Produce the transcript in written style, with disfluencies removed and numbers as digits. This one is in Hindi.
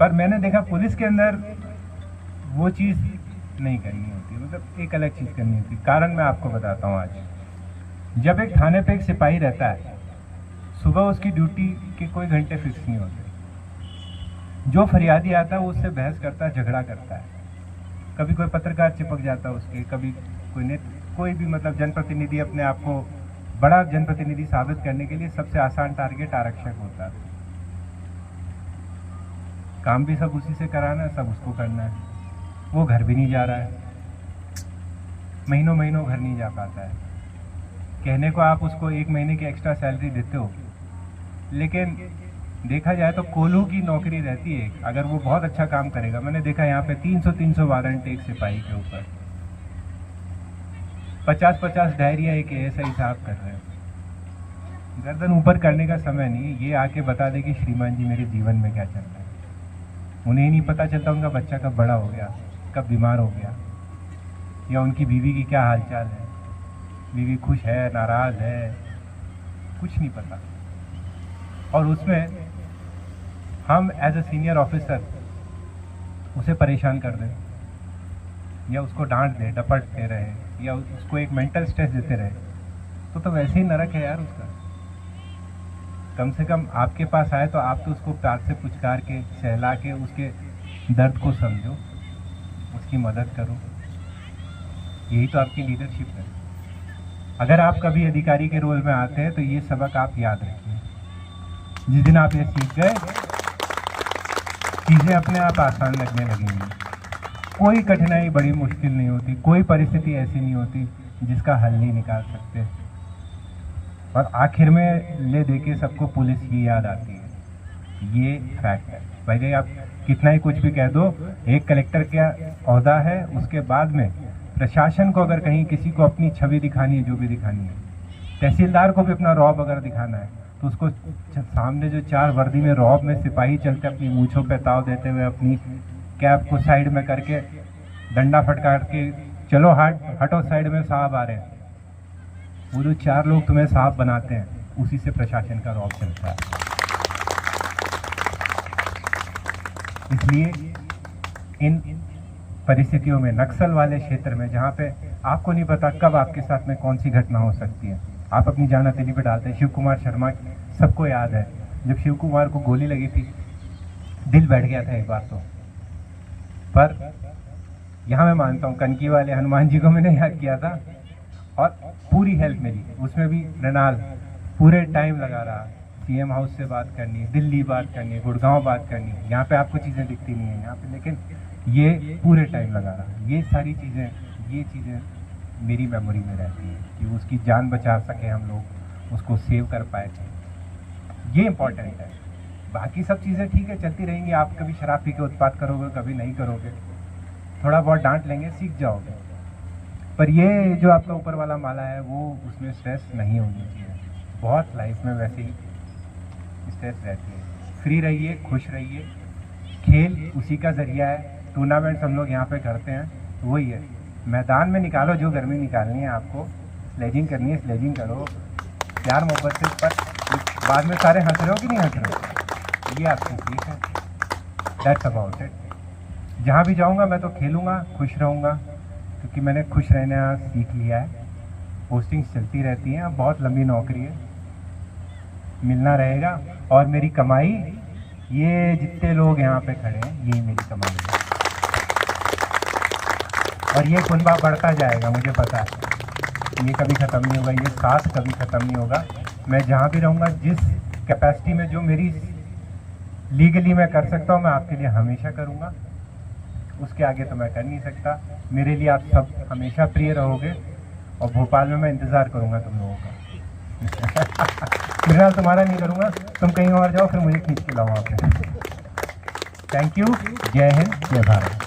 पर मैंने देखा पुलिस के अंदर वो चीज़ नहीं करनी होती, मतलब एक अलग चीज़ करनी होती। कारण मैं आपको बताता हूँ आज। जब एक थाने पे एक सिपाही रहता है, सुबह उसकी ड्यूटी के कोई घंटे फिक्स नहीं होते। जो फरियादी आता है वो उससे बहस करता है, झगड़ा करता है। कभी कोई पत्रकार चिपक जाता है उसके, कभी कोई भी मतलब जनप्रतिनिधि अपने आप को बड़ा जनप्रतिनिधि साबित करने के लिए सबसे आसान टारगेट आरक्षक होता है। काम भी सब उसी से कराना है, सब उसको करना है। वो घर भी नहीं जा रहा है, महीनों महीनों घर नहीं जा पाता है। कहने को आप उसको 1 महीने की एक्स्ट्रा सैलरी देते हो, लेकिन देखा जाए तो कोल्हू की नौकरी रहती है। अगर वो बहुत अच्छा काम करेगा, मैंने देखा यहाँ पे 300 वारंट एक सिपाही के ऊपर, 50 डायरिया एक एएसआई साहब कर रहे हैं। गर्दन ऊपर करने का समय नहीं, ये आके बता दे कि श्रीमान जी मेरे जीवन में क्या चल रहा है। उन्हें ही नहीं पता चलता उनका बच्चा कब बड़ा हो गया, कब बीमार हो गया, या उनकी बीवी की क्या हालचाल है, बीवी खुश है, नाराज है, कुछ नहीं पता। और उसमें हम एज ए सीनियर ऑफिसर उसे परेशान कर दें, या उसको डांट दे, डपटते रहे, या उसको एक मेंटल स्ट्रेस देते रहे, तो वैसे ही नरक है यार उसका। कम से कम आपके पास आए तो आप तो उसको प्यार से पुचकार के, सहला के उसके दर्द को समझो, उसकी मदद करो। यही तो आपकी लीडरशिप है। अगर आप कभी अधिकारी के रोल में आते हैं तो ये सबक आप याद रखिए। जिस दिन आप ये सीख गए, चीज़ें अपने आप आसान लगने लगेंगी। कोई कठिनाई बड़ी मुश्किल नहीं होती, कोई परिस्थिति ऐसी नहीं होती जिसका हल नहीं निकाल सकते। और आखिर में ले दे के सबको पुलिस ही याद आती है, ये फैक्ट है। भाई आप कितना ही कुछ भी कह दो, एक कलेक्टर का ओहदा है, उसके बाद में प्रशासन को अगर कहीं किसी को अपनी छवि दिखानी है, जो भी दिखानी है, तहसीलदार को भी अपना रौब अगर दिखाना है, तो उसको सामने जो 4 वर्दी में रौब में सिपाही चलते अपनी मूंछों पे ताव देते हुए, अपनी कैप को साइड में करके डंडा फटकार के, चलो हटो साइड में, साहब आ रहे हैं। वो जो 4 लोग तुम्हें साहब बनाते हैं, उसी से प्रशासन का रौब चलता है। इसलिए इन परिस्थितियों में, नक्सल वाले क्षेत्र में, जहाँ पे आपको नहीं पता कब आपके साथ में कौन सी घटना हो सकती है, आप अपनी जान हथेली पे डालते हैं। शिव कुमार शर्मा सबको याद है, जब शिव कुमार को गोली लगी थी, दिल बैठ गया था एक बार तो। पर यहाँ मैं मानता हूँ, कनकी वाले हनुमान जी को मैंने याद किया था, और पूरी हेल्प मिली। उसमें भी रेनाल पूरे टाइम लगा रहा, सीएम हाउस से बात करनी, दिल्ली बात करनी, गुड़गांव बात करनी। यहाँ पे आपको चीज़ें दिखती नहीं है यहाँ पे, लेकिन ये पूरे टाइम लगा रहा। ये सारी चीज़ें, ये चीज़ें मेरी मेमोरी में रहती है कि उसकी जान बचा सके हम लोग, उसको सेव कर पाए थे। ये इम्पोर्टेंट है। बाकी सब चीज़ें ठीक है, चलती रहेंगी। आप कभी शराब पी के उत्पात करोगे, कभी नहीं करोगे, थोड़ा बहुत डांट लेंगे, सीख जाओगे। पर ये जो आपका ऊपर वाला माला है, वो उसमें स्ट्रेस नहीं होनी चाहिए। बहुत लाइफ में वैसे ही स्ट्रेस रहती है। फ्री रहिए, खुश रहिए। खेल उसी का जरिया है। टूर्नामेंट्स हम लोग यहाँ पे करते हैं, तो वही है, मैदान में निकालो जो गर्मी निकालनी है आपको, स्लेजिंग करनी है स्लेजिंग करो, प्यार मोहब्बत से। पर बाद में सारे हंस रहे हो कि नहीं हंस रहे हो, ये आपकी ठीक है। That's about it. जहाँ भी जाऊँगा मैं तो खेलूँगा, खुश रहूँगा, क्योंकि मैंने खुश रहना सीख लिया है। पोस्टिंग्स चलती रहती हैं, बहुत लंबी नौकरी है, मिलना रहेगा। और मेरी कमाई, ये जितने लोग यहाँ पे खड़े हैं, यही मेरी कमाई है। और ये कुनबा बढ़ता जाएगा, मुझे पता है। ये कभी ख़त्म नहीं होगा, ये साथ कभी ख़त्म नहीं होगा। मैं जहाँ भी रहूँगा, जिस कैपेसिटी में जो मेरी लीगली मैं कर सकता हूँ, मैं आपके लिए हमेशा करूँगा। उसके आगे तो मैं कर नहीं सकता। मेरे लिए आप सब हमेशा प्रिय रहोगे, और भोपाल में मैं इंतज़ार करूँगा तुम लोगों का। फिलहाल तुम्हारा नहीं करूँगा, तुम कहीं और जाओ, फिर मुझे खींच के लाओ वहाँ पे। Thank you. जय हिंद, जय भारत।